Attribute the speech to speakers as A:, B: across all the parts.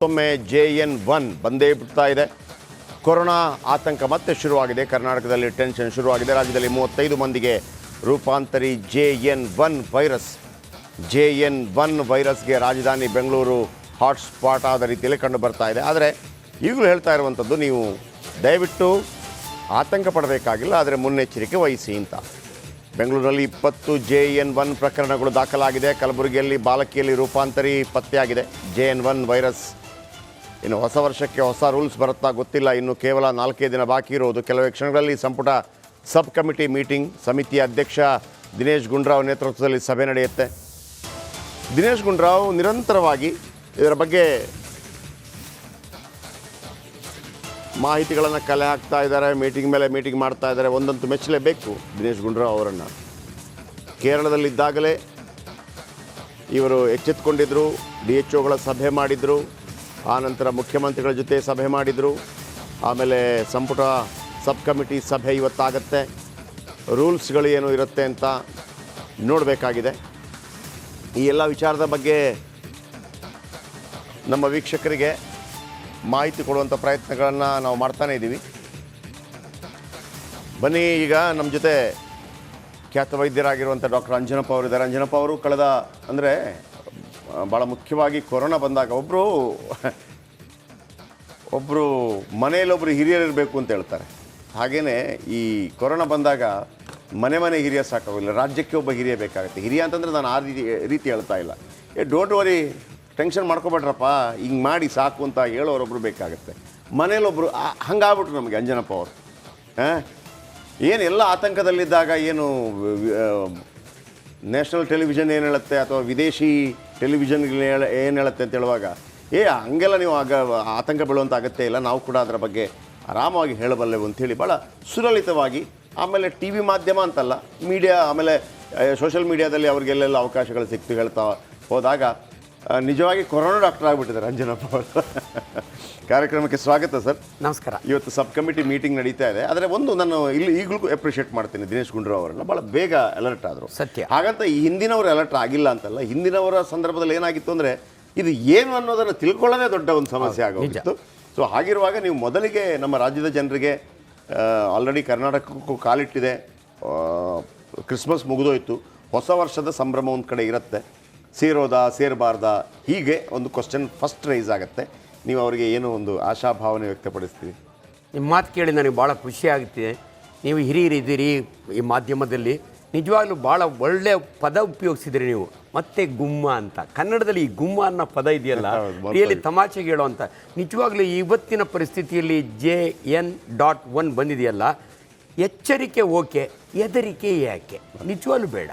A: ಮತ್ತೊಮ್ಮೆ JN1 ಬಂದೇ ಬಿಡ್ತಾ ಇದೆ. ಕೊರೋನಾ ಆತಂಕ ಮತ್ತೆ ಶುರುವಾಗಿದೆ. ಕರ್ನಾಟಕದಲ್ಲಿ ಟೆನ್ಷನ್ ಶುರುವಾಗಿದೆ. ರಾಜ್ಯದಲ್ಲಿ 35 ಮಂದಿಗೆ ರೂಪಾಂತರಿ JN1 ವೈರಸ್. JN1 ವೈರಸ್ಗೆ ರಾಜಧಾನಿ ಬೆಂಗಳೂರು ಹಾಟ್ಸ್ಪಾಟ್ ಆದ ರೀತಿಯಲ್ಲಿ ಕಂಡು ಬರ್ತಾ ಇದೆ. ಆದರೆ ಈಗಲೂ ಹೇಳ್ತಾ ಇರುವಂಥದ್ದು, ನೀವು ದಯವಿಟ್ಟು ಆತಂಕ ಪಡಬೇಕಾಗಿಲ್ಲ, ಆದರೆ ಮುನ್ನೆಚ್ಚರಿಕೆ ವಹಿಸಿ ಅಂತ. ಬೆಂಗಳೂರಲ್ಲಿ 20 JN1 ಪ್ರಕರಣಗಳು ದಾಖಲಾಗಿದೆ. ಕಲಬುರಗಿಯಲ್ಲಿ ಬಾಲಕಿಯಲ್ಲಿ ರೂಪಾಂತರಿ ಪತ್ತೆಯಾಗಿದೆ JN1 ವೈರಸ್. ಇನ್ನು ಹೊಸ ವರ್ಷಕ್ಕೆ ಹೊಸ ರೂಲ್ಸ್ ಬರುತ್ತಾ ಗೊತ್ತಿಲ್ಲ. ಇನ್ನು ಕೇವಲ 4 ದಿನ ಬಾಕಿ ಇರೋದು. ಕೆಲವೇ ಕ್ಷಣಗಳಲ್ಲಿ ಸಂಪುಟ ಸಬ್ ಕಮಿಟಿ ಮೀಟಿಂಗ್. ಸಮಿತಿಯ ಅಧ್ಯಕ್ಷ ದಿನೇಶ್ ಗುಂಡೂರಾವ್ ನೇತೃತ್ವದಲ್ಲಿ ಸಭೆ ನಡೆಯುತ್ತೆ. ದಿನೇಶ್ ಗುಂಡೂರಾವ್ ನಿರಂತರವಾಗಿ ಇದರ ಬಗ್ಗೆ ಮಾಹಿತಿಗಳನ್ನು ಕಲೆ ಹಾಕ್ತಾ ಇದ್ದಾರೆ. ಮೀಟಿಂಗ್ ಮೇಲೆ ಮೀಟಿಂಗ್ ಮಾಡ್ತಾ ಇದ್ದಾರೆ. ಒಂದಂತೂ ಮೆಚ್ಚಲೇಬೇಕು ದಿನೇಶ್ ಗುಂಡೂರಾವ್ ಅವರನ್ನು. ಕೇರಳದಲ್ಲಿದ್ದಾಗಲೇ ಇವರು ಎಚ್ಚೆತ್ತುಕೊಂಡಿದ್ದರು. DHOಗಳ ಸಭೆ ಮಾಡಿದರು. ಆನಂತರ ಮುಖ್ಯಮಂತ್ರಿಗಳ ಜೊತೆ ಸಭೆ ಮಾಡಿದರು. ಆಮೇಲೆ ಸಂಪುಟ ಸಬ್ ಕಮಿಟಿ ಸಭೆ ಇವತ್ತಾಗತ್ತೆ. ರೂಲ್ಸ್ಗಳು ಏನು ಇರುತ್ತೆ ಅಂತ ನೋಡಬೇಕಾಗಿದೆ. ಈ ಎಲ್ಲ ವಿಚಾರದ ಬಗ್ಗೆ ನಮ್ಮ ವೀಕ್ಷಕರಿಗೆ ಮಾಹಿತಿ ಕೊಡುವಂಥ ಪ್ರಯತ್ನಗಳನ್ನು ನಾವು ಮಾಡ್ತಾನೇ ಇದ್ದೀವಿ. ಬನ್ನಿ, ಈಗ ನಮ್ಮ ಜೊತೆ ಖ್ಯಾತ ವೈದ್ಯರಾಗಿರುವಂಥ ಡಾಕ್ಟರ್ ಅಂಜನಪ್ಪ ಅವರು ಇದ್ದಾರೆ. ಅಂಜನಪ್ಪ ಅವರು ಕಳೆದ ಅಂದರೆ ಭಾಳ ಮುಖ್ಯವಾಗಿ ಕೊರೋನಾ ಬಂದಾಗ ಒಬ್ಬರು ಮನೆಯಲ್ಲೊಬ್ಬರು ಹಿರಿಯರಿರಬೇಕು ಅಂತ ಹೇಳ್ತಾರೆ. ಹಾಗೆಯೇ ಈ ಕೊರೋನಾ ಬಂದಾಗ ಮನೆ ಹಿರಿಯ ಸಾಕಾಗಿಲ್ಲ, ರಾಜ್ಯಕ್ಕೆ ಒಬ್ಬ ಹಿರಿಯ ಬೇಕಾಗುತ್ತೆ. ಹಿರಿಯ ಅಂತಂದರೆ ನಾನು ಆ ರೀತಿ ಹೇಳ್ತಾ ಇಲ್ಲ. ಡೋಂಟ್ ವರಿ, ಟೆನ್ಷನ್ ಮಾಡ್ಕೊಬೇಡ್ರಪ್ಪ, ಹಿಂಗೆ ಮಾಡಿ ಸಾಕು ಅಂತ ಹೇಳೋರೊಬ್ಬರು ಬೇಕಾಗುತ್ತೆ. ಮನೇಲೊಬ್ಬರು ಹಂಗಾಗ್ಬಿಟ್ರು ನಮಗೆ ಅಂಜನಪ್ಪ ಅವರು. ಏನು ಎಲ್ಲ ಆತಂಕದಲ್ಲಿದ್ದಾಗ ಏನು ನ್ಯಾಷನಲ್ ಟೆಲಿವಿಷನ್ ಏನು ಹೇಳುತ್ತೆ ಅಥವಾ ವಿದೇಶಿ ಟೆಲಿವಿಷನ್ ಏನು ಹೇಳುತ್ತೆ ಅಂತ ಹೇಳುವಾಗ ಹಂಗೆಲ್ಲ ನೀವು ಆತಂಕ ಬೀಳುವಂಥ ಅಗತ್ಯ ಇಲ್ಲ, ನಾವು ಕೂಡ ಅದರ ಬಗ್ಗೆ ಆರಾಮಾಗಿ ಹೇಳಬಲ್ಲೆವು ಅಂಥೇಳಿ ಭಾಳ ಸುಲಲಿತವಾಗಿ. ಆಮೇಲೆ TV ಮಾಧ್ಯಮ ಅಂತಲ್ಲ, ಮೀಡಿಯಾ, ಆಮೇಲೆ ಸೋಷಿಯಲ್ ಮೀಡಿಯಾದಲ್ಲಿ ಅವ್ರಿಗೆಲ್ಲೆಲ್ಲ ಅವಕಾಶಗಳು ಸಿಕ್ತು ಹೇಳ್ತಾ ಹೋದಾಗ ನಿಜವಾಗಿ ಕೊರೋನಾ ಡಾಕ್ಟರ್ ಆಗಿಬಿಟ್ಟಿದ್ದಾರೆ ಅಂಜನಪ್ಪ ಅವರು. ಕಾರ್ಯಕ್ರಮಕ್ಕೆ ಸ್ವಾಗತ ಸರ್.
B: ನಮಸ್ಕಾರ.
A: ಇವತ್ತು ಸಬ್ ಕಮಿಟಿ ಮೀಟಿಂಗ್ ನಡೀತಾ ಇದೆ. ಆದರೆ ಒಂದು ನಾನು ಈಗಲೂ ಅಪ್ರಿಷಿಯೇಟ್ ಮಾಡ್ತೀನಿ ದಿನೇಶ್ ಗುಂಡೂರಾವ್ ಅವರನ್ನ, ಭಾಳ ಬೇಗ ಅಲರ್ಟ್ ಆದರು.
B: ಸತ್ಯ.
A: ಹಾಗಂತ ಈ ಹಿಂದಿನವರು ಅಲರ್ಟ್ ಆಗಿಲ್ಲ ಅಂತಲ್ಲ. ಹಿಂದಿನವರ ಸಂದರ್ಭದಲ್ಲಿ ಏನಾಗಿತ್ತು ಅಂದರೆ ಇದು ಏನು ಅನ್ನೋದನ್ನು ತಿಳ್ಕೊಳ್ಳೋದೇ ದೊಡ್ಡ ಒಂದು ಸಮಸ್ಯೆ ಆಗೋಗಿತ್ತು. ಸೊ ಹಾಗಿರುವಾಗ ನೀವು ಮೊದಲಿಗೆ ನಮ್ಮ ರಾಜ್ಯದ ಜನರಿಗೆ ಆಲ್ರೆಡಿ ಕರ್ನಾಟಕಕ್ಕೂ ಕಾಲಿಟ್ಟಿದೆ, ಕ್ರಿಸ್ಮಸ್ ಮುಗಿದೋಯ್ತು, ಹೊಸ ವರ್ಷದ ಸಂಭ್ರಮ ಒಂದು ಕಡೆ ಇರುತ್ತೆ. ಸೇರೋದಾ ಸೇರಬಾರ್ದಾ ಹೀಗೆ ಒಂದು ಕ್ವಶನ್ ಫಸ್ಟ್ ರೈಸ್ ಆಗುತ್ತೆ. ನೀವು ಅವರಿಗೆ ಏನೋ ಒಂದು ಆಶಾಭಾವನೆ ವ್ಯಕ್ತಪಡಿಸ್ತೀವಿ.
B: ನಿಮ್ಮ ಮಾತು ಕೇಳಿ ನನಗೆ ಭಾಳ ಖುಷಿ ಆಗುತ್ತೆ. ನೀವು ಹಿರಿಯರಿದ್ದೀರಿ ಈ ಮಾಧ್ಯಮದಲ್ಲಿ, ನಿಜವಾಗ್ಲೂ ಭಾಳ ಒಳ್ಳೆಯ ಪದ ಉಪಯೋಗಿಸಿದ್ರಿ ನೀವು. ಮತ್ತೆ ಗುಮ್ಮ ಅಂತ ಕನ್ನಡದಲ್ಲಿ ಈ ಗುಮ್ಮ ಅನ್ನೋ ಪದ ಇದೆಯಲ್ಲ, ರಿಯಲಿ ತಮಾಷೆಗೆ ಹೇಳೋವಂಥ. ನಿಜವಾಗ್ಲೂ ಇವತ್ತಿನ ಪರಿಸ್ಥಿತಿಯಲ್ಲಿ JN.1 ಬಂದಿದೆಯಲ್ಲ, ಎಚ್ಚರಿಕೆ ಓಕೆ, ಹೆದರಿಕೆ ಯಾಕೆ? ನಿಜವಾಗ್ಲೂ ಬೇಡ.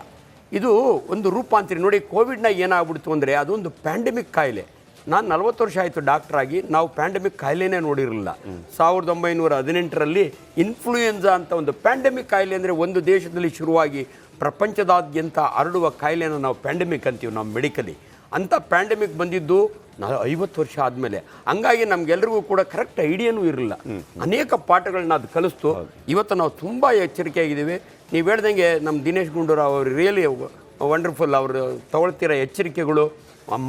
B: ಇದು ಒಂದು ರೂಪಾಂತರಿ. ನೋಡಿ, ಕೋವಿಡ್ನಾಗ ಏನಾಗ್ಬಿಡ್ತು ಅಂದರೆ ಅದೊಂದು ಪ್ಯಾಂಡಮಿಕ್ ಕಾಯಿಲೆ. ನಾನು 40 ವರ್ಷ ಆಯಿತು ಡಾಕ್ಟ್ರಾಗಿ, ನಾವು ಪ್ಯಾಂಡಮಿಕ್ ಕಾಯಿಲೆನೇ ನೋಡಿರಲಿಲ್ಲ. 1918ರಲ್ಲಿ ಇನ್ಫ್ಲೂಯೆನ್ಸಾ ಅಂತ ಒಂದು ಪ್ಯಾಂಡಮಿಕ್ ಕಾಯಿಲೆ, ಅಂದರೆ ಒಂದು ದೇಶದಲ್ಲಿ ಶುರುವಾಗಿ ಪ್ರಪಂಚದಾದ್ಯಂತ ಹರಡುವ ಕಾಯಿಲೆನ ನಾವು ಪ್ಯಾಂಡಮಿಕ್ ಅಂತೀವಿ ನಾವು ಮೆಡಿಕಲಿ. ಅಂಥ ಪ್ಯಾಂಡಮಿಕ್ ಬಂದಿದ್ದು 50 ವರ್ಷ ಆದಮೇಲೆ. ಹಂಗಾಗಿ ನಮಗೆಲ್ರಿಗೂ ಕೂಡ ಕರೆಕ್ಟ್ ಐಡಿಯಾನೂ ಇರಲಿಲ್ಲ. ಅನೇಕ ಪಾಠಗಳನ್ನ ಅದು ಕಲಿಸ್ತು. ಇವತ್ತು ನಾವು ತುಂಬ ಎಚ್ಚರಿಕೆಯಾಗಿದ್ದೀವಿ. ನೀವು ಹೇಳ್ದಂಗೆ ನಮ್ಮ ದಿನೇಶ್ ಗುಂಡೂರಾವ್ ಅವರು ರಿಯಲಿ ವಂಡರ್ಫುಲ್. ಅವರು ತಗೊಳ್ತಿರೋ ಎಚ್ಚರಿಕೆಗಳು,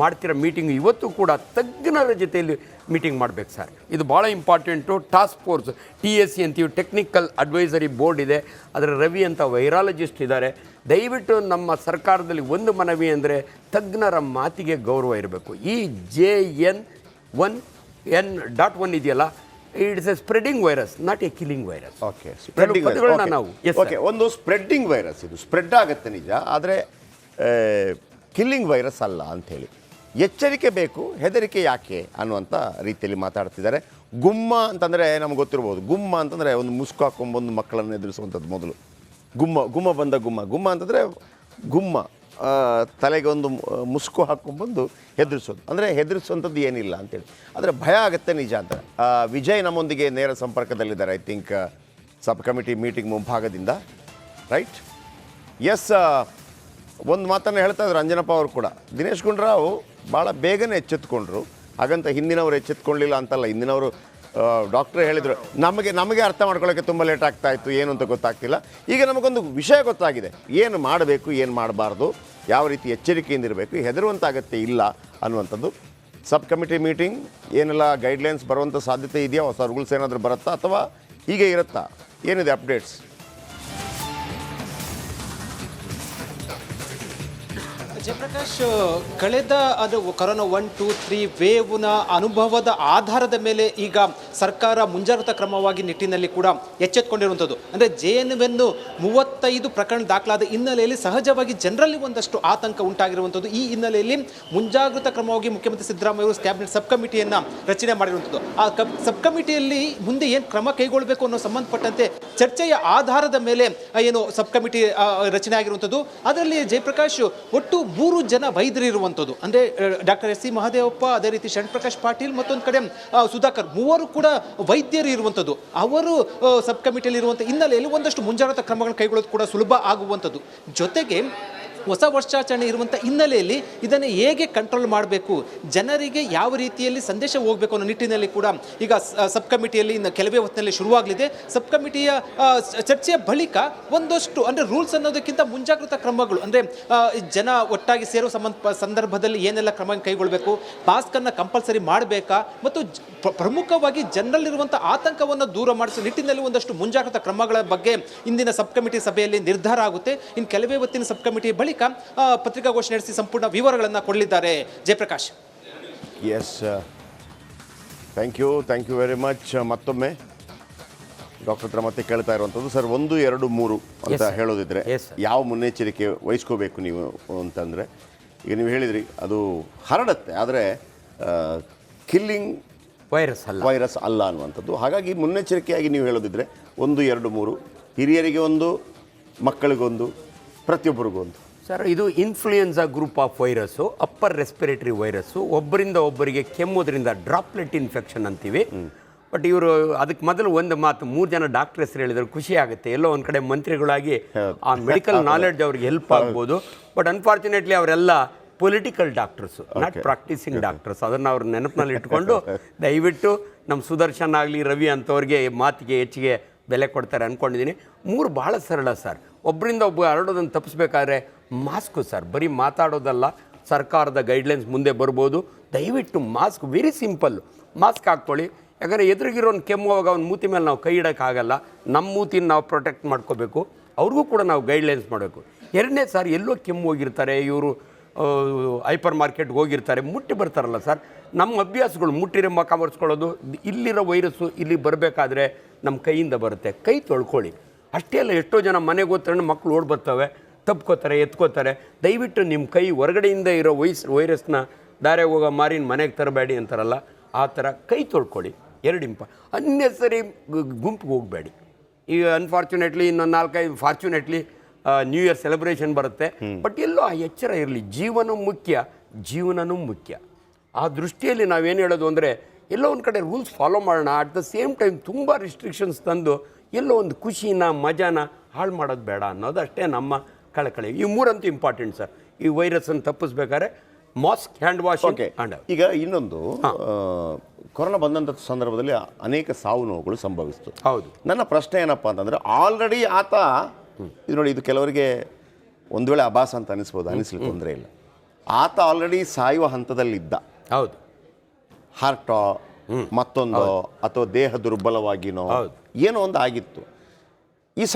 B: ಮಾಡ್ತಿರೋ ಮೀಟಿಂಗ್, ಇವತ್ತು ಕೂಡ ತಜ್ಞರ ಜೊತೆಯಲ್ಲಿ ಮೀಟಿಂಗ್ ಮಾಡಬೇಕು ಸರ್. ಇದು ಭಾಳ ಇಂಪಾರ್ಟೆಂಟು. ಟಾಸ್ಕ್ ಫೋರ್ಸ್ TSC ಅಂತೀವಿ, ಟೆಕ್ನಿಕಲ್ ಅಡ್ವೈಸರಿ ಬೋರ್ಡ್ ಇದೆ. ಅದರ ರವಿ ಅಂತ ವೈರಾಲಜಿಸ್ಟ್ ಇದ್ದಾರೆ. ದಯವಿಟ್ಟು ನಮ್ಮ ಸರ್ಕಾರದಲ್ಲಿ ಒಂದು ಮನವಿ ಅಂದರೆ ತಜ್ಞರ ಮಾತಿಗೆ ಗೌರವ ಇರಬೇಕು. ಈ JN.1 ಇದೆಯಲ್ಲ, it's A spreading virus, not A killing virus.
A: Okay,
B: ನಾವು
A: ಒಂದು ಸ್ಪ್ರೆಡ್ಡಿಂಗ್ ವೈರಸ್, ಇದು ಸ್ಪ್ರೆಡ್ ಆಗುತ್ತೆ ನಿಜ, ಆದರೆ ಕಿಲ್ಲಿಂಗ್ ವೈರಸ್ ಅಲ್ಲ ಅಂಥೇಳಿ ಎಚ್ಚರಿಕೆ ಬೇಕು, ಹೆದರಿಕೆ ಯಾಕೆ ಅನ್ನುವಂಥ ರೀತಿಯಲ್ಲಿ ಮಾತಾಡ್ತಿದ್ದಾರೆ. ಗುಮ್ಮ ಅಂತಂದರೆ ನಮ್ಗೆ ಗೊತ್ತಿರ್ಬೋದು. ಗುಮ್ಮ ಅಂತಂದರೆ ಒಂದು ಮುಸ್ಕು ಹಾಕೊಂಬಂದು ಮಕ್ಕಳನ್ನು ಎದುರಿಸುವಂಥದ್ದು. ಮೊದಲು ಗುಮ್ಮ ಗುಮ್ಮ ಅಂತಂದರೆ ಗುಮ್ಮ, ತಲೆಗೆ ಒಂದು ಮುಸ್ಕು ಹಾಕ್ಕೊಂಬಂದು ಹೆದರಿಸೋದು. ಅಂದರೆ ಹೆದರಿಸುವಂಥದ್ದು ಏನಿಲ್ಲ ಅಂತೇಳಿ, ಆದರೆ ಭಯ ಆಗುತ್ತೆ ನಿಜ ಅಂತ. ವಿಜಯ್ ನಮ್ಮೊಂದಿಗೆ ನೇರ ಸಂಪರ್ಕದಲ್ಲಿದ್ದಾರೆ, I think sub committee meeting ಮುಂಭಾಗದಿಂದ, ರೈಟ್? ಎಸ್, ಒಂದು ಮಾತನ್ನು ಹೇಳ್ತಾ ಇದ್ರು ಅಂಜನಪ್ಪ ಅವರು ಕೂಡ. ದಿನೇಶ್ ಗುಂಡೂರಾವ್ ಭಾಳ ಬೇಗನೆ ಎಚ್ಚೆತ್ಕೊಂಡ್ರು. ಹಾಗಂತ ಹಿಂದಿನವರು ಎಚ್ಚೆತ್ಕೊಳ್ಳಿಲ್ಲ ಅಂತಲ್ಲ. ಹಿಂದಿನವರು ಡಾಕ್ಟ್ರೇ ಹೇಳಿದರು, ನಮಗೆ ಅರ್ಥ ಮಾಡ್ಕೊಳ್ಳೋಕ್ಕೆ ತುಂಬ ಲೇಟ್ ಆಗ್ತಾಯಿತ್ತು, ಏನು ಅಂತ ಗೊತ್ತಾಗ್ತಿಲ್ಲ. ಈಗ ನಮಗೊಂದು ವಿಷಯ ಗೊತ್ತಾಗಿದೆ, ಏನು ಮಾಡಬೇಕು, ಏನು ಮಾಡಬಾರ್ದು, ಯಾವ ರೀತಿ ಎಚ್ಚರಿಕೆಯಿಂದ ಇರಬೇಕು, ಹೆದರುವಂಥ ಅಗತ್ಯ ಇಲ್ಲ ಅನ್ನುವಂಥದ್ದು. ಸಬ್ ಕಮಿಟಿ ಮೀಟಿಂಗ್ ಏನೆಲ್ಲ ಗೈಡ್ಲೈನ್ಸ್ ಬರುವಂಥ ಸಾಧ್ಯತೆ ಇದೆಯಾ? ಹೊಸ ರೂಲ್ಸ್ ಏನಾದರೂ ಬರುತ್ತಾ ಅಥವಾ ಹೀಗೆ ಇರುತ್ತಾ? ಏನಿದೆ ಅಪ್ಡೇಟ್ಸ್?
C: ಜಯಪ್ರಕಾಶ್, ಕಳೆದ ಅದು ಕೊರೋನಾ 1, 2, 3 ವೇವ್ನ ಅನುಭವದ ಆಧಾರದ ಮೇಲೆ ಈಗ ಸರ್ಕಾರ ಮುಂಜಾಗ್ರತಾ ಕ್ರಮವಾಗಿ ನಿಟ್ಟಿನಲ್ಲಿ ಕೂಡ ಎಚ್ಚೆತ್ತುಕೊಂಡಿರುವಂಥದ್ದು. ಅಂದರೆ JNN 35 ಪ್ರಕರಣ ದಾಖಲಾದ ಹಿನ್ನೆಲೆಯಲ್ಲಿ ಸಹಜವಾಗಿ ಜನರಲ್ಲಿ ಒಂದಷ್ಟು ಆತಂಕ ಉಂಟಾಗಿರುವಂಥದ್ದು. ಈ ಹಿನ್ನೆಲೆಯಲ್ಲಿ ಮುಂಜಾಗ್ರತಾ ಕ್ರಮವಾಗಿ ಮುಖ್ಯಮಂತ್ರಿ ಸಿದ್ದರಾಮಯ್ಯ ಅವರು ಕ್ಯಾಬಿನೆಟ್ ಸಬ್ ಕಮಿಟಿಯನ್ನು ರಚನೆ ಮಾಡಿರುವಂಥದ್ದು. ಆ ಸಬ್ ಕಮಿಟಿಯಲ್ಲಿ ಮುಂದೆ ಏನು ಕ್ರಮ ಕೈಗೊಳ್ಳಬೇಕು ಅನ್ನೋ ಸಂಬಂಧಪಟ್ಟಂತೆ ಚರ್ಚೆಯ ಆಧಾರದ ಮೇಲೆ ಏನು ಸಬ್ ಕಮಿಟಿ ರಚನೆ ಆಗಿರುವಂಥದ್ದು. ಅದರಲ್ಲಿ ಜಯಪ್ರಕಾಶ್ ಒಟ್ಟು 3 ಜನ ವೈದ್ಯರು ಇರುವಂಥದ್ದು. ಅಂದರೆ ಡಾಕ್ಟರ್ SC ಮಹದೇವಪ್ಪ, ಅದೇ ರೀತಿ ಶರಣಪ್ರಕಾಶ್ ಪಾಟೀಲ್, ಮತ್ತೊಂದು ಕಡೆ ಸುಧಾಕರ್, ಮೂವರು ಕೂಡ ವೈದ್ಯರು ಇರುವಂಥದ್ದು. ಅವರು ಸಬ್ ಕಮಿಟಿಯಲ್ಲಿ ಇರುವಂಥ ಹಿನ್ನೆಲೆಯಲ್ಲಿ ಒಂದಷ್ಟು ಮುಂಜಾಗ್ರತಾ ಕ್ರಮಗಳನ್ನು ಕೈಗೊಳ್ಳೋದು ಕೂಡ ಸುಲಭ ಆಗುವಂಥದ್ದು. ಜೊತೆಗೆ ಹೊಸ ವರ್ಷಾಚರಣೆ ಇರುವಂಥ ಹಿನ್ನೆಲೆಯಲ್ಲಿ ಇದನ್ನು ಹೇಗೆ ಕಂಟ್ರೋಲ್ ಮಾಡಬೇಕು, ಜನರಿಗೆ ಯಾವ ರೀತಿಯಲ್ಲಿ ಸಂದೇಶ ಹೋಗಬೇಕು ಅನ್ನೋ ನಿಟ್ಟಿನಲ್ಲಿ ಕೂಡ ಈಗ ಸಬ್ ಕಮಿಟಿಯಲ್ಲಿ ಇನ್ನು ಕೆಲವೇ ಹೊತ್ತಿನಲ್ಲಿ ಶುರುವಾಗಲಿದೆ. ಸಬ್ ಕಮಿಟಿಯ ಚರ್ಚೆಯ ಬಳಿಕ ಒಂದಷ್ಟು ಅಂದರೆ ರೂಲ್ಸ್ ಅನ್ನೋದಕ್ಕಿಂತ ಮುಂಜಾಗ್ರತಾ ಕ್ರಮಗಳು, ಅಂದರೆ ಜನ ಒಟ್ಟಾಗಿ ಸೇರೋ ಸಂದರ್ಭದಲ್ಲಿ ಏನೆಲ್ಲ ಕ್ರಮ ಕೈಗೊಳ್ಳಬೇಕು, ಮಾಸ್ಕನ್ನು ಕಂಪಲ್ಸರಿ ಮಾಡಬೇಕಾ, ಮತ್ತು ಪ್ರಮುಖವಾಗಿ ಜನರಲ್ಲಿರುವಂಥ ಆತಂಕವನ್ನು ದೂರ ಮಾಡಿಸೋ ನಿಟ್ಟಿನಲ್ಲಿ ಒಂದಷ್ಟು ಮುಂಜಾಗ್ರತಾ ಕ್ರಮಗಳ ಬಗ್ಗೆ ಇಂದಿನ ಸಬ್ ಕಮಿಟಿ ಸಭೆಯಲ್ಲಿ ನಿರ್ಧಾರ ಆಗುತ್ತೆ. ಇನ್ನು ಕೆಲವೇ ಹೊತ್ತಿನ ಸಬ್ ಕಮಿಟಿ ಬಳಿಕ ಪತ್ರಿಕಾಗೋಷ್ಠಿ ನಡೆಸಿ ಸಂಪೂರ್ಣ ವಿವರಗಳನ್ನು ಕೊಡಲಿದ್ದಾರೆ. Jayaprakash.
A: Yes, thank you very much. ಮತ್ತೊಮ್ಮೆ ಡಾಕ್ಟರ್ ಹತ್ರ ಮತ್ತೆ ಕೇಳ್ತಾ ಇರುವಂಥದ್ದು, ಸರ್ 1, 2, 3 ಅಂತ ಹೇಳೋದಿದ್ರೆ ಯಾವ ಮುನ್ನೆಚ್ಚರಿಕೆ ವಹಿಸ್ಕೋಬೇಕು ನೀವು ಅಂತಂದರೆ, ಈಗ ನೀವು ಹೇಳಿದ್ರಿ ಅದು ಹರಡುತ್ತೆ ಆದರೆ ಕಿಲ್ಲಿಂಗ್ ವೈರಸ್ ಅಲ್ಲ ಅನ್ನುವಂಥದ್ದು. ಹಾಗಾಗಿ ಮುನ್ನೆಚ್ಚರಿಕೆಯಾಗಿ ನೀವು ಹೇಳೋದಿದ್ರೆ 1, 2, 3 ಹಿರಿಯರಿಗೆ ಒಂದು, ಮಕ್ಕಳಿಗೊಂದು, ಪ್ರತಿಯೊಬ್ಬರಿಗೊಂದು.
B: ಸರ್, ಇದು influenza group of virus, upper respiratory virus, ಒಬ್ಬರಿಂದ ಒಬ್ಬರಿಗೆ ಕೆಮ್ಮೋದ್ರಿಂದ ಡ್ರಾಪ್ಲೆಟ್ ಇನ್ಫೆಕ್ಷನ್ ಅಂತೀವಿ. ಬಟ್ ಇವರು ಅದಕ್ಕೆ ಮೊದಲು ಒಂದು ಮಾತು 3 ಜನ ಡಾಕ್ಟರ್ ಹೆಸರು ಹೇಳಿದ್ರು, ಖುಷಿ ಆಗುತ್ತೆ. ಎಲ್ಲೋ ಒಂದು ಕಡೆ ಮಂತ್ರಿಗಳಾಗಿ ಆ ಮೆಡಿಕಲ್ ನಾಲೆಡ್ಜ್ ಅವ್ರಿಗೆ ಹೆಲ್ಪ್ ಆಗ್ಬೋದು. ಬಟ್ ಅನ್ಫಾರ್ಚುನೇಟ್ಲಿ ಅವರೆಲ್ಲ political doctors, not practising doctors. ಅದನ್ನು ಅವ್ರ ನೆನಪಿನಲ್ಲಿ ಇಟ್ಕೊಂಡು ದಯವಿಟ್ಟು ನಮ್ಮ ಸುದರ್ಶನ್ ಆಗಲಿ, ರವಿ ಅಂಥವ್ರಿಗೆ ಮಾತಿಗೆ ಹೆಚ್ಚಿಗೆ ಬೆಲೆ ಕೊಡ್ತಾರೆ ಅಂದ್ಕೊಂಡಿದ್ದೀನಿ. 3 ಭಾಳ ಸರಳ ಸರ್. ಒಬ್ಬರಿಂದ ಒಬ್ಬ ಹರಡೋದನ್ನು ತಪ್ಪಿಸ್ಬೇಕಾದ್ರೆ ಮಾಸ್ಕು ಸರ್, ಬರೀ ಮಾತಾಡೋದಲ್ಲ, ಸರ್ಕಾರದ ಗೈಡ್ಲೈನ್ಸ್ ಮುಂದೆ ಬರ್ಬೋದು. ದಯವಿಟ್ಟು ಮಾಸ್ಕ್, ವೆರಿ ಸಿಂಪಲ್ಲು, ಮಾಸ್ಕ್ ಹಾಕ್ಕೊಳ್ಳಿ. ಯಾಕಂದರೆ ಎದುರಿಗಿರೋನು ಕೆಮ್ಮುವಾಗ ಅವ್ನ ಮೂತಿ ಮೇಲೆ ನಾವು ಕೈ ಇಡೋಕ್ಕಾಗಲ್ಲ. ನಮ್ಮ ಮೂತಿನ ನಾವು ಪ್ರೊಟೆಕ್ಟ್ ಮಾಡ್ಕೋಬೇಕು, ಅವ್ರಿಗೂ ಕೂಡ ನಾವು ಗೈಡ್ಲೈನ್ಸ್ ಮಾಡಬೇಕು. 2ನೇ ಸಾರಿ ಎಲ್ಲೋ ಕೆಮ್ಮು ಹೋಗಿರ್ತಾರೆ ಇವರು, ಹೈಪರ್ ಮಾರ್ಕೆಟ್ಗೆ ಹೋಗಿರ್ತಾರೆ, ಮುಟ್ಟಿ ಬರ್ತಾರಲ್ಲ ಸರ್. ನಮ್ಮ ಅಭ್ಯಾಸಗಳು ಮುಟ್ಟಿರೋ ಮಖ ಒರೆಸ್ಕೊಳ್ಳೋದು, ಇಲ್ಲಿರೋ ವೈರಸ್ಸು ಇಲ್ಲಿ ಬರಬೇಕಾದ್ರೆ ನಮ್ಮ ಕೈಯಿಂದ ಬರುತ್ತೆ, ಕೈ ತೊಳ್ಕೊಳ್ಳಿ. ಅಷ್ಟೇ ಅಲ್ಲ, ಎಷ್ಟೋ ಜನ ಮನೆಗೆ ಹೋಗ್ತಾರೆ, ಮಕ್ಕಳು ಓಡಿ ಬರ್ತವೆ, ತಪ್ಕೋತಾರೆ, ಎತ್ಕೋತಾರೆ. ದಯವಿಟ್ಟು ನಿಮ್ಮ ಕೈ ಹೊರಗಡೆಯಿಂದ ಇರೋ ವೈರಸ್ನ ದಾರೆ ಹೋಗೋ ಮಾರಿನ ಮನೆಗೆ ತರಬೇಡಿ ಅಂತಾರಲ್ಲ, ಆ ಥರ ಕೈ ತೊಳ್ಕೊಳ್ಳಿ. 2 ಅನ್ನೆಸರಿ ಗುಂಪಿಗೆ ಹೋಗಬೇಡಿ. ಈಗ ಅನ್ಫಾರ್ಚುನೇಟ್ಲಿ ಇನ್ನೊಂದು 4-5 ಫಾರ್ಚುನೇಟ್ಲಿ ನ್ಯೂ ಇಯರ್ ಸೆಲೆಬ್ರೇಷನ್ ಬರುತ್ತೆ. ಬಟ್ ಎಲ್ಲೋ ಆ ಎಚ್ಚರ ಇರಲಿ. ಜೀವನನೂ ಮುಖ್ಯ. ಆ ದೃಷ್ಟಿಯಲ್ಲಿ ನಾವೇನು ಹೇಳೋದು ಅಂದರೆ, ಎಲ್ಲೋ ಒಂದು ಕಡೆ ರೂಲ್ಸ್ ಫಾಲೋ ಮಾಡೋಣ, ಅಟ್ ದ ಸೇಮ್ ಟೈಮ್ ತುಂಬ ರಿಸ್ಟ್ರಿಕ್ಷನ್ಸ್ ತಂದು ಎಲ್ಲೋ ಒಂದು ಖುಷಿನ ಮಜಾನ ಹಾಳು ಮಾಡೋದು ಬೇಡ ಅನ್ನೋದು ಅಷ್ಟೇ ನಮ್ಮ ಕಳಕಳಿ. ಈ 3 ಅಂತೂ ಇಂಪಾರ್ಟೆಂಟ್ ಸರ್. ಈ ವೈರಸ್ಸನ್ನು ತಪ್ಪಿಸ್ಬೇಕಾದ್ರೆ ಮಾಸ್ಕ್, ಹ್ಯಾಂಡ್ ವಾಶಿಂಗ್.
A: ಈಗ ಇನ್ನೊಂದು, ಕೊರೋನಾ ಬಂದಂಥ ಸಂದರ್ಭದಲ್ಲಿ ಅನೇಕ ಸಾವು ನೋವುಗಳು ಸಂಭವಿಸ್ತು.
B: ಹೌದು.
A: ನನ್ನ ಪ್ರಶ್ನೆ ಏನಪ್ಪ ಅಂತಂದರೆ, ಆಲ್ರೆಡಿ ಆತ ಇದು ನೋಡಿ, ಇದು ಕೆಲವರಿಗೆ ಒಂದು ವೇಳೆ ಅಭಾಸ ಅಂತ ಅನಿಸ್ಬೋದು, ಅನಿಸ್ಲಿಕ್ಕೆ ತೊಂದರೆ ಇಲ್ಲ. ಆತ ಆಲ್ರೆಡಿ ಸಾಯುವ ಹಂತದಲ್ಲಿದ್ದ.
B: ಹೌದು.
A: ಹಾರ್ಟೋ ಮತ್ತೊಂದು ಅಥವಾ ದೇಹ ದುರ್ಬಲವಾಗಿನೋ ಏನೋ ಒಂದು ಆಗಿತ್ತು. ಈ